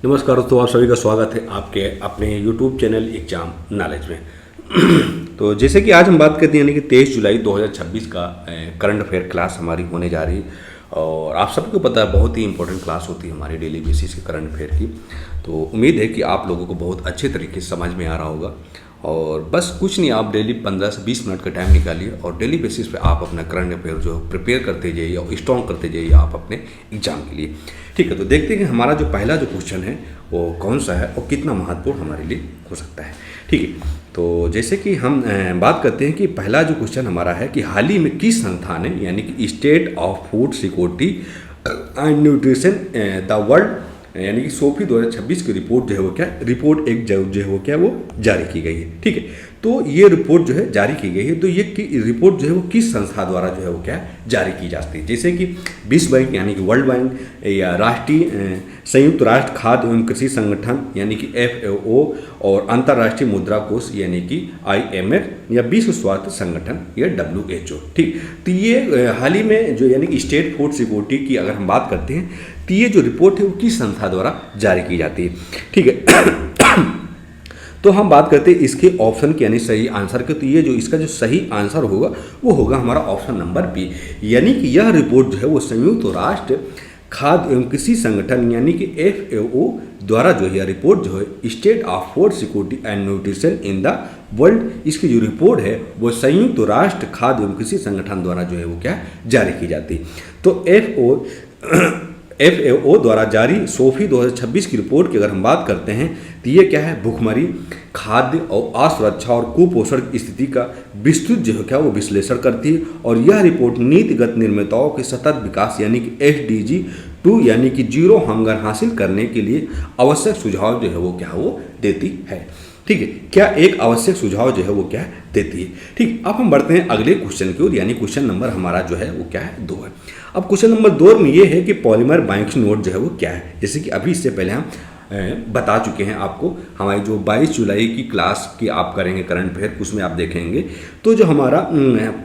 नमस्कार दोस्तों, आप सभी का स्वागत है आपके अपने YouTube चैनल एग्जाम नॉलेज में। तो जैसे कि आज हम बात करते हैं यानी कि 23 जुलाई 2026 का करंट अफेयर क्लास हमारी होने जा रही है। और आप सबको पता है बहुत ही इंपॉर्टेंट क्लास होती है हमारी डेली बेसिस के करंट अफेयर की। तो उम्मीद है कि आप लोगों को बहुत अच्छे तरीके से समझ में आ रहा होगा। और बस कुछ नहीं, आप डेली 15 से 20 मिनट का टाइम निकालिए और डेली बेसिस पे आप अपना करंट अफेयर जो प्रिपेयर करते जाइए और स्ट्रॉन्ग करते जाइए आप अपने एग्जाम के लिए। ठीक है, तो देखते हैं कि हमारा जो पहला जो क्वेश्चन है वो कौन सा है और कितना महत्वपूर्ण हमारे लिए हो सकता है। ठीक है, तो जैसे कि हम बात करते हैं कि पहला जो क्वेश्चन हमारा है कि हाल ही में किस संस्थान ने यानी कि state of food security and nutrition the world यानी कि सोफी 2026 की रिपोर्ट जो है वो क्या रिपोर्ट एक जो है वो क्या वो जारी की गई है। ठीक है, तो ये रिपोर्ट जो है जारी की गई है, तो ये रिपोर्ट जो है वो किस संस्था द्वारा जो है वो क्या जारी की जाती है। जैसे कि विश्व बैंक यानी कि वर्ल्ड बैंक या राष्ट्रीय संयुक्त राष्ट्र खाद्य एवं कृषि संगठन यानी कि FAO और अंतर्राष्ट्रीय मुद्रा कोष यानी कि IMF या विश्व स्वास्थ्य संगठन या WHO। ठीक, तो ये हाल ही में जो यानी कि स्टेट फूड सिक्योरिटी की अगर हम बात करते हैं तो ये जो रिपोर्ट है वो किस संस्था द्वारा जारी की जाती है। ठीक है, तो हम बात करते हैं इसके ऑप्शन के यानी सही आंसर के। तो ये जो इसका जो सही आंसर होगा वो होगा हमारा ऑप्शन नंबर बी, यानी कि यह रिपोर्ट जो है वो संयुक्त राष्ट्र खाद्य एवं कृषि संगठन यानी कि FAO द्वारा जो है रिपोर्ट जो है state of food security and nutrition in the world, इसकी जो रिपोर्ट है वो संयुक्त राष्ट्र खाद्य एवं कृषि संगठन द्वारा जो है वो क्या जारी की जाती है। तो FAO द्वारा जारी सोफी 2026 की रिपोर्ट की अगर हम बात करते हैं तो ये क्या है, भुखमरी, खाद्य और असुरक्षा और कुपोषण की स्थिति का विस्तृत जो है क्या वो विश्लेषण करती है। और यह रिपोर्ट नीतिगत निर्माताओं के सतत विकास यानी कि SDG 2 यानी कि जीरो हंगर हासिल करने के लिए आवश्यक सुझाव जो है वो क्या वो देती है। ठीक है, क्या एक आवश्यक सुझाव जो है वो क्या देती है। ठीक, अब हम बढ़ते हैं अगले क्वेश्चन की ओर, यानी क्वेश्चन नंबर हमारा जो है वो क्या है 2 है। अब क्वेश्चन नंबर 2 में ये है कि पॉलीमर बैंक नोट जो है वो क्या है। जैसे कि अभी इससे पहले हम बता चुके हैं आपको, हमारी जो 22 जुलाई की क्लास की आप करेंगे करंट अफेयर उसमें आप देखेंगे तो जो हमारा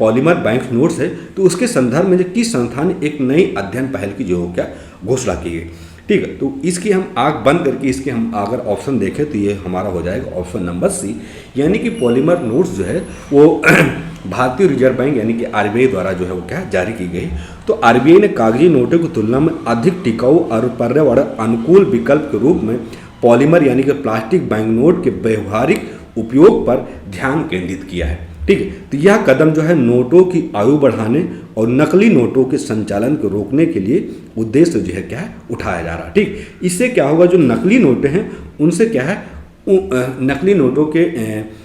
पॉलीमर बैंक नोट्स है तो उसके संदर्भ में जो किस संस्था ने एक नई अध्ययन पहल की जो हो क्या घोषणा की गई। ठीक है, तो इसकी हम आंख बंद करके इसके हम अगर ऑप्शन देखें तो ये हमारा हो जाएगा ऑप्शन नंबर सी, यानी कि पॉलीमर नोट्स जो है वो भारतीय रिजर्व बैंक यानी कि RBI द्वारा जो है वो क्या जारी की गई। तो RBI ने कागजी नोटों की तुलना में अधिक टिकाऊ और पर्यावरण अनुकूल विकल्प के रूप में पॉलीमर यानी कि प्लास्टिक बैंक नोट के व्यवहारिक उपयोग पर ध्यान केंद्रित किया है। ठीक है, तो यह कदम जो है नोटों की आयु बढ़ाने और नकली नोटों के संचालन को रोकने के लिए उद्देश्य जो है क्या है उठाया जा रहा है। ठीक, इससे क्या होगा, जो नकली नोटें हैं उनसे क्या है नकली नोटों के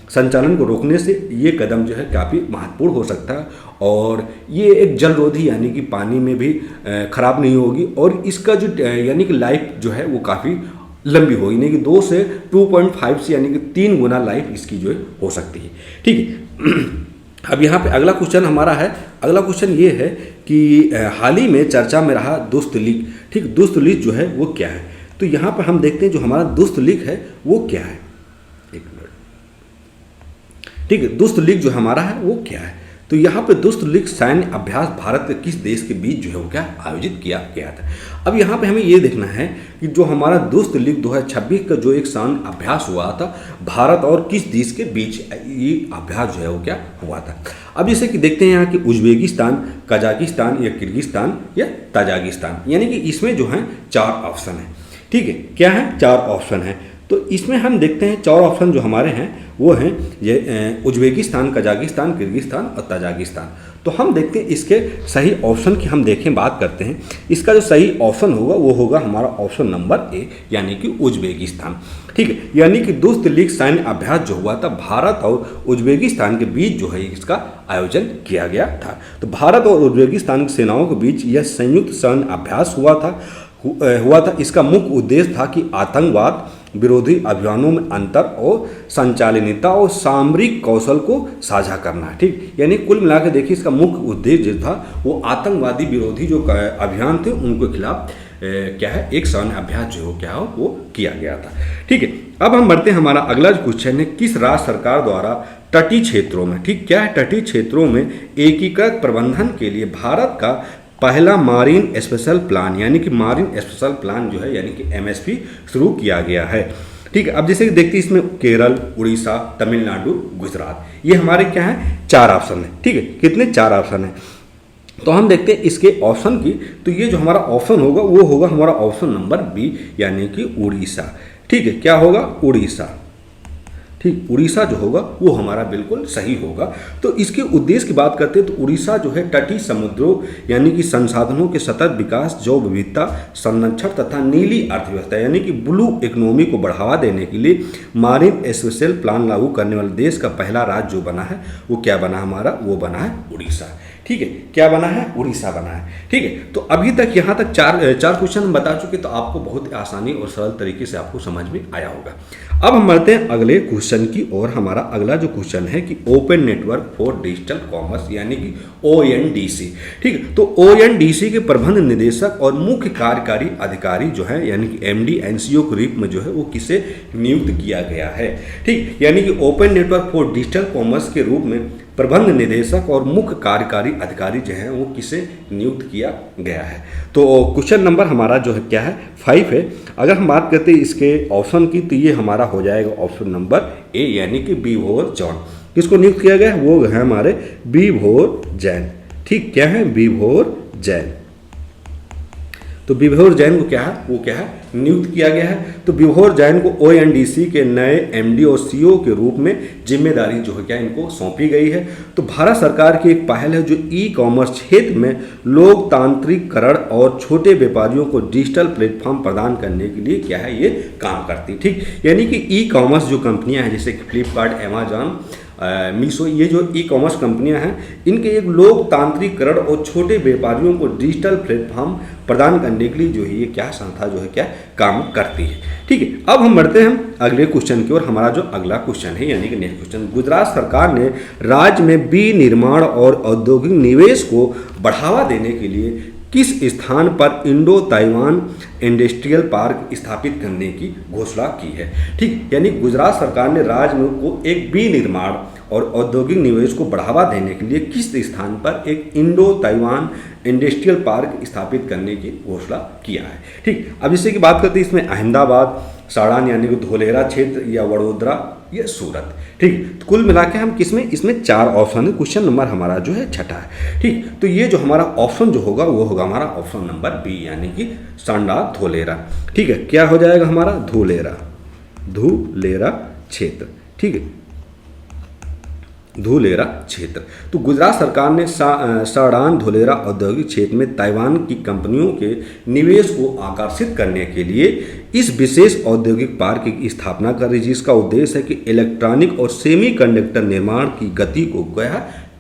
संचालन को रोकने से ये कदम जो है काफ़ी महत्वपूर्ण हो सकता है। और ये एक जलरोधी यानी कि पानी में भी खराब नहीं होगी और इसका जो यानी कि लाइफ जो है वो काफ़ी लंबी होगी, नहीं कि 2 से 2.5 से यानी कि 3 गुना लाइफ इसकी जो है हो सकती है। ठीक है, अब यहाँ पे अगला क्वेश्चन हमारा है। अगला क्वेश्चन ये है कि हाल ही में चर्चा में रहा दुष्ट लीग। ठीक, दुष्ट लीग जो है वो क्या है। तो यहाँ पर हम देखते हैं जो हमारा दुष्ट लीग है वो क्या है। एक मिनट, ठीक है, दुष्ट लीग जो हमारा है वो क्या है। तो यहाँ पे दुष्ट लीग सैन्य अभ्यास भारत के किस देश के बीच जो है वो क्या आयोजित किया गया था। अब यहाँ पे हमें ये देखना है कि जो हमारा दुष्ट लीग 2026 का जो एक सैन्य अभ्यास हुआ था भारत और किस देश के बीच ये अभ्यास जो है वो क्या हुआ था। अब जैसे कि देखते हैं यहाँ कि उज्बेकिस्तान, कजाकिस्तान या किर्गिस्तान या ताजिकिस्तान, यानी कि इसमें जो है 4 ऑप्शन है। ठीक है, क्या है 4 ऑप्शन है। तो इसमें हम देखते हैं 4 ऑप्शन जो हमारे हैं वो हैं ये उज्बेकिस्तान, कजाकिस्तान, किर्गिस्तान और ताजिकिस्तान। तो हम देखते हैं इसके सही ऑप्शन की हम देखें बात करते हैं। इसका जो सही ऑप्शन होगा वो होगा हमारा ऑप्शन नंबर ए, यानी कि उज्बेकिस्तान। ठीक है, यानी कि दोस्त लीग सैन्य अभ्यास जो हुआ था भारत और उज्बेकिस्तान के बीच जो है इसका आयोजन किया गया था। तो भारत और उज्बेकिस्तान की सेनाओं के बीच यह संयुक्त सैन्य अभ्यास हुआ था। इसका मुख्य उद्देश्य था कि आतंकवाद विरोधी अभियानों में अंतर और संचालनीयता और सामरिक कौशल को साझा करना। ठीक, यानी कुल मिलाकर देखिए इसका मुख्य उद्देश्य जो था वो आतंकवादी विरोधी जो अभियान थे उनके खिलाफ क्या है एक सैन्य अभ्यास जो क्या हो वो किया गया था। ठीक है, अब हम बढ़ते हैं हमारा अगला क्वेश्चन है किस राज्य सरकार द्वारा तटीय क्षेत्रों में, ठीक क्या है, तटीय क्षेत्रों में एकीकृत प्रबंधन के लिए भारत का पहला मारीन स्पेशल प्लान यानी कि मारीन स्पेशल प्लान जो है यानी कि MSP शुरू किया गया है। ठीक है, अब जैसे कि देखते हैं इसमें केरल, उड़ीसा, तमिलनाडु, गुजरात, ये हमारे क्या है 4 ऑप्शन है। ठीक है, कितने 4 ऑप्शन है। तो हम देखते हैं इसके ऑप्शन की, तो ये जो हमारा ऑप्शन होगा वो होगा हमारा ऑप्शन नंबर बी यानी कि उड़ीसा। ठीक है, क्या होगा उड़ीसा। ठीक, उड़ीसा जो होगा वो हमारा बिल्कुल सही होगा। तो इसके उद्देश्य की बात करते हैं तो उड़ीसा जो है तटीय समुद्रों यानी कि संसाधनों के सतत विकास, जैव विविधता संरक्षण तथा नीली अर्थव्यवस्था यानी कि ब्लू इकोनॉमी को बढ़ावा देने के लिए मारीन स्पेशल प्लान लागू करने वाले देश का पहला राज्य जो बना है वो क्या बना हमारा, वो बना है उड़ीसा। ठीक है, क्या बना है, उड़ीसा बना है। ठीक है, तो अभी तक यहाँ तक चार क्वेश्चन हम बता चुके, तो आपको बहुत आसानी और सरल तरीके से आपको समझ में आया होगा। अब हम बढ़ते हैं अगले क्वेश्चन की और हमारा अगला जो क्वेश्चन है कि open network for digital commerce यानी कि ONDC। ठीक है, तो ONDC के प्रबंध निदेशक और मुख्य कार्यकारी अधिकारी जो है यानी कि MD NCO के रूप में जो है वो किसे नियुक्त किया गया है। ठीक, यानी कि open network for digital commerce के रूप में प्रबंध निदेशक और मुख्य कार्यकारी अधिकारी जो है वो किसे नियुक्त किया गया है। तो क्वेश्चन नंबर हमारा जो है क्या है 5 है। अगर हम बात करते हैं इसके ऑप्शन की तो ये हमारा हो जाएगा ऑप्शन नंबर ए यानी कि विभोर जैन। किसको नियुक्त किया गया है, वो है हमारे विभोर जैन। ठीक, क्या है विभोर जैन। तो विभोर जैन को क्या है, वो क्या है नियुक्त किया गया है। तो विभोर जैन को ONDC के नए MD और CO के रूप में जिम्मेदारी जो है क्या इनको सौंपी गई है। तो भारत सरकार की एक पहल है जो E-कॉमर्स क्षेत्र में लोकतांत्रिकरण और छोटे व्यापारियों को डिजिटल प्लेटफॉर्म प्रदान करने के लिए क्या है ये काम करती। ठीक, यानी कि E-कॉमर्स जो कंपनियां हैं जैसे कि फ्लिपकार्ट, अमेजॉन, मीशो, ये जो E-कॉमर्स कंपनियां हैं इनके एक लोकतांत्रिकरण और छोटे व्यापारियों को डिजिटल प्लेटफॉर्म प्रदान करने के लिए जो है ये क्या संस्था जो है क्या काम करती है। ठीक है, अब हम बढ़ते हैं अगले क्वेश्चन की ओर। हमारा जो अगला क्वेश्चन है यानी कि नेक्स्ट क्वेश्चन, गुजरात सरकार ने राज्य में विनिर्माण और औद्योगिक निवेश को बढ़ावा देने के लिए किस स्थान पर इंडो ताइवान इंडस्ट्रियल पार्क स्थापित करने की घोषणा की है। ठीक, यानी गुजरात सरकार ने राज्य में को एक विनिर्माण और औद्योगिक निवेश को बढ़ावा देने के लिए किस स्थान पर एक इंडो ताइवान इंडस्ट्रियल पार्क स्थापित करने की घोषणा किया है। ठीक, अब जैसे की बात करते हैं इसमें अहमदाबाद, साड़ान यानी कि धोलेरा क्षेत्र या वडोदरा या सूरत। ठीक, तो कुल मिला के हम किसमें इसमें 4 ऑप्शन है। क्वेश्चन नंबर हमारा जो है 6 है। ठीक, तो ये जो हमारा ऑप्शन जो होगा वो होगा हमारा ऑप्शन नंबर बी यानी कि सांडा धोलेरा। ठीक है, क्या हो जाएगा हमारा धोलेरा, धुलेरा क्षेत्र। ठीक है, धुलेरा क्षेत्र। तो गुजरात सरकार ने साड़ान धुलेरा औद्योगिक क्षेत्र में ताइवान की कंपनियों के निवेश को आकर्षित करने के लिए इस विशेष औद्योगिक पार्क की स्थापना कर रही, जिसका उद्देश्य है कि इलेक्ट्रॉनिक और सेमीकंडक्टर निर्माण की गति को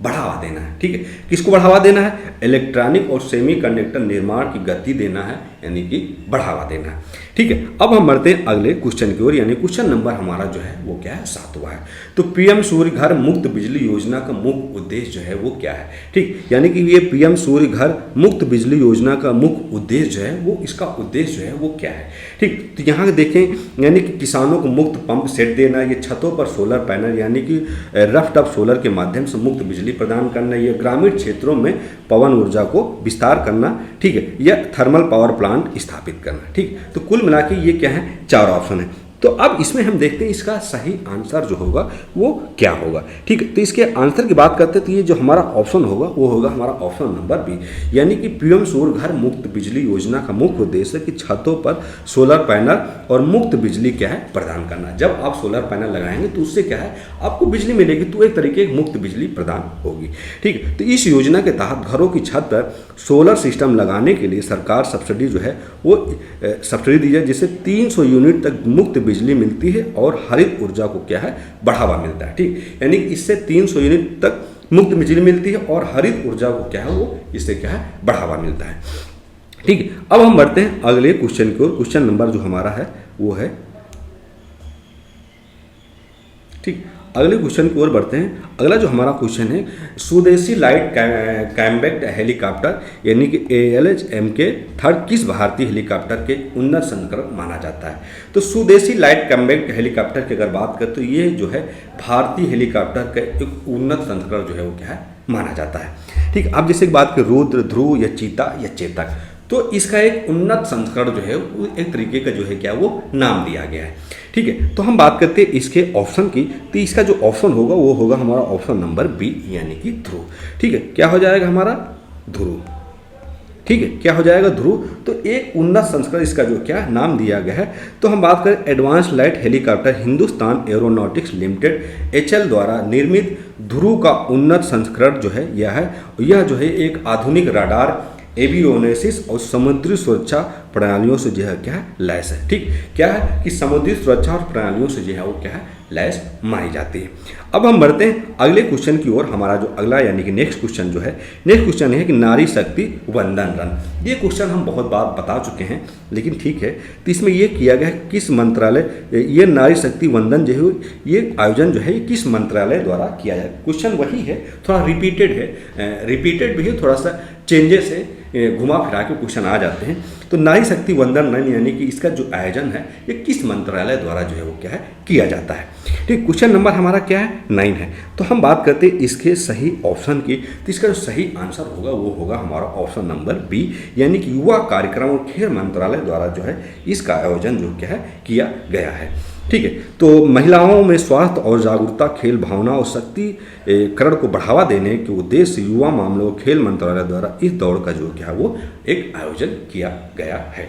बढ़ावा देना है। ठीक है, किसको बढ़ावा देना है, इलेक्ट्रॉनिक और सेमीकंडक्टर निर्माण की गति देना है यानी कि बढ़ावा देना है। ठीक है, अब हम बढ़ते हैं अगले क्वेश्चन की ओर यानी क्वेश्चन नंबर हमारा जो है वो क्या है 7वां है। तो PM सूर्य घर मुक्त बिजली योजना का मुख्य उद्देश्य जो है वो क्या है। ठीक, यानी कि ये PM सूर्य घर मुक्त बिजली योजना का मुख्य उद्देश्य जो है वो इसका उद्देश्य जो है वो क्या है। ठीक, तो यहाँ देखें यानी कि किसानों को मुक्त पंप सेट देना, ये छतों पर सोलर पैनल यानी कि रफ टफ सोलर के माध्यम से मुक्त बिजली प्रदान करना, ये ग्रामीण क्षेत्रों में पवन ऊर्जा को विस्तार करना। ठीक है, यह थर्मल पावर प्लांट स्थापित करना। ठीक, तो कुल मिला के ये क्या है 4 ऑप्शन है। तो अब इसमें हम देखते हैं इसका सही आंसर जो होगा वो क्या होगा। ठीक है, तो इसके आंसर की बात करते हैं तो ये जो हमारा ऑप्शन होगा वो होगा हमारा ऑप्शन नंबर बी यानी कि PM सूर्य घर मुक्त बिजली योजना का मुख्य उद्देश्य है कि छतों पर सोलर पैनल और मुक्त बिजली क्या है प्रदान करना। जब आप सोलर पैनल लगाएंगे तो उससे क्या है आपको बिजली मिलेगी, तो एक तरीके की मुक्त बिजली प्रदान होगी। ठीक है, तो इस योजना के तहत घरों की छत पर सोलर सिस्टम लगाने के लिए सरकार सब्सिडी जो है वो सब्सिडी दी जाए, जिससे 300 यूनिट तक मुक्त बिजली मिलती है और हरित ऊर्जा को क्या है बढ़ावा मिलता है। ठीक, यानी इससे 300 यूनिट तक मुक्त बिजली मिलती है और हरित ऊर्जा को क्या है वो इससे क्या है बढ़ावा मिलता है। ठीक, अब हम बढ़ते हैं अगले क्वेश्चन की ओर। क्वेश्चन नंबर जो हमारा है वो है ठीक, अगले क्वेश्चन की ओर बढ़ते हैं। अगला जो हमारा क्वेश्चन है, स्वदेशी लाइट कॉम्बैट हेलीकॉप्टर यानी कि ALHM-K थर्ड किस भारतीय हेलीकॉप्टर के उन्नत संस्करण माना जाता है? तो स्वदेशी लाइट कॉम्बैट हेलीकॉप्टर की अगर बात करें तो ये जो है भारतीय हेलीकॉप्टर का एक उन्नत संस्करण जो है वो क्या है माना जाता है। ठीक, अब जैसे बात करें रुद्र, ध्रुव या चीता या चेतक, तो इसका एक उन्नत संस्करण जो है वो एक तरीके का जो है क्या वो नाम दिया गया है। ठीक है, तो हम बात करते हैं इसके ऑप्शन की, तो इसका जो ऑप्शन होगा वो होगा हमारा ऑप्शन नंबर बी यानी कि ध्रुव। ठीक है, क्या हो जाएगा हमारा ध्रुव। ठीक है, क्या हो जाएगा ध्रुव। तो एक उन्नत संस्करण इसका जो क्या नाम दिया गया है। तो हम बात करें advance light helicopter Hindustan aeronautics limited HL द्वारा निर्मित ध्रुव का उन्नत संस्करण जो है यह जो है एक आधुनिक राडार, एवियोनिक्स और समुद्री सुरक्षा प्रणालियों से जो है क्या है लैस है। ठीक, क्या है कि समुद्री सुरक्षा और प्रणालियों से जो है वो क्या है लैस मानी जाती है। अब हम बढ़ते हैं अगले क्वेश्चन की ओर। हमारा जो अगला यानी कि नेक्स्ट क्वेश्चन जो है, नेक्स्ट क्वेश्चन है कि नारी शक्ति वंदन रन। ये क्वेश्चन हम बहुत बार बता चुके हैं, लेकिन ठीक है, तो इसमें ये किया गया है किस मंत्रालय, ये नारी शक्ति वंदन जो है ये आयोजन जो है ये किस मंत्रालय द्वारा किया जाए। क्वेश्चन वही है, थोड़ा रिपीटेड है, रिपीटेड भी है, थोड़ा सा चेंजेस है, घुमा फिरा के क्वेश्चन आ जाते हैं। तो नारी शक्ति वंदन रन यानी कि इसका जो आयोजन है ये किस मंत्रालय द्वारा जो है वो क्या है किया जाता है। ठीक, क्वेश्चन नंबर हमारा क्या है 9 है। तो हम बात करते हैं इसके सही ऑप्शन की, तो इसका जो सही आंसर होगा वो होगा हमारा ऑप्शन नंबर बी यानी कि युवा कार्यक्रम और खेल मंत्रालय द्वारा जो है इसका आयोजन जो क्या है किया गया है। ठीक है, तो महिलाओं में स्वास्थ्य और जागरूकता, खेल भावना और शक्तिकरण को बढ़ावा देने के उद्देश्य से युवा मामलों खेल मंत्रालय द्वारा इस दौड़ का जो क्या है वो एक आयोजन किया गया है।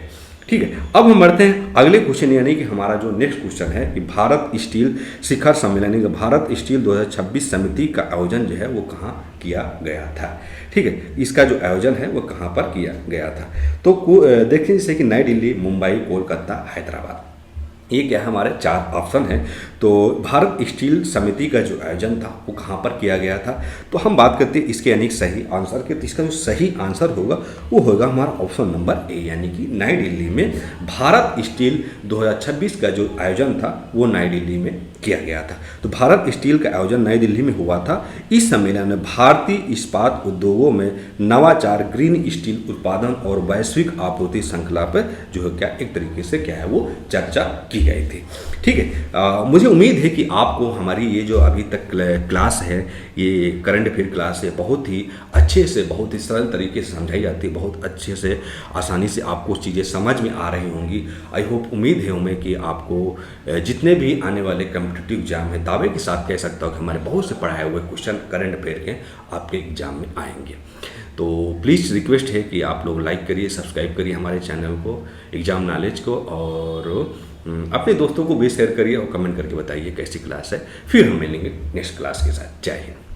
ठीक है, अब हम बढ़ते हैं अगले क्वेश्चन यानी कि हमारा जो नेक्स्ट क्वेश्चन है कि भारत स्टील शिखर सम्मेलन यानी कि भारत स्टील 2026 समिति का आयोजन जो है वो कहाँ किया गया था। ठीक है, इसका जो आयोजन है वो कहाँ पर किया गया था। तो देखिए जैसे कि नई दिल्ली, मुंबई, कोलकाता, हैदराबाद, ये क्या है हमारे 4 ऑप्शन हैं। तो भारत स्टील समिति का जो आयोजन था वो कहाँ पर किया गया था। तो हम बात करते हैं इसके यानी सही आंसर के, तो इसका जो सही आंसर होगा वो होगा हमारा ऑप्शन नंबर ए यानी कि नई दिल्ली में भारत स्टील 2026 का जो आयोजन था वो नई दिल्ली में किया गया था। तो भारत स्टील का आयोजन नई दिल्ली में हुआ था। इस सम्मेलन में भारतीय इस्पात उद्योगों में नवाचार, ग्रीन स्टील उत्पादन और वैश्विक आपूर्ति श्रृंखला पर जो है क्या एक तरीके से क्या है वो चर्चा की गई थी। ठीक है, मुझे उम्मीद है कि आपको हमारी ये जो अभी तक क्लास है, ये करंट अफेयर क्लास है, बहुत ही अच्छे से, बहुत ही सरल तरीके से समझाई जाती है, बहुत अच्छे से आसानी से आपको चीज़ें समझ में आ रही होंगी। आई होप, उम्मीद है हमें कि आपको जितने भी आने वाले कॉम्पिटिटिव एग्जाम है दावे के साथ कह सकता हूँ कि हमारे बहुत से पढ़ाए हुए क्वेश्चन करंट अफेयर के आपके एग्जाम में आएंगे। तो प्लीज़ रिक्वेस्ट है कि आप लोग लाइक करिए, सब्सक्राइब करिए हमारे चैनल को, एग्जाम नॉलेज को, और अपने दोस्तों को भी शेयर करिए और कमेंट करके बताइए कैसी क्लास है। फिर हम मिलेंगे नेक्स्ट क्लास के साथ। जय हिंद।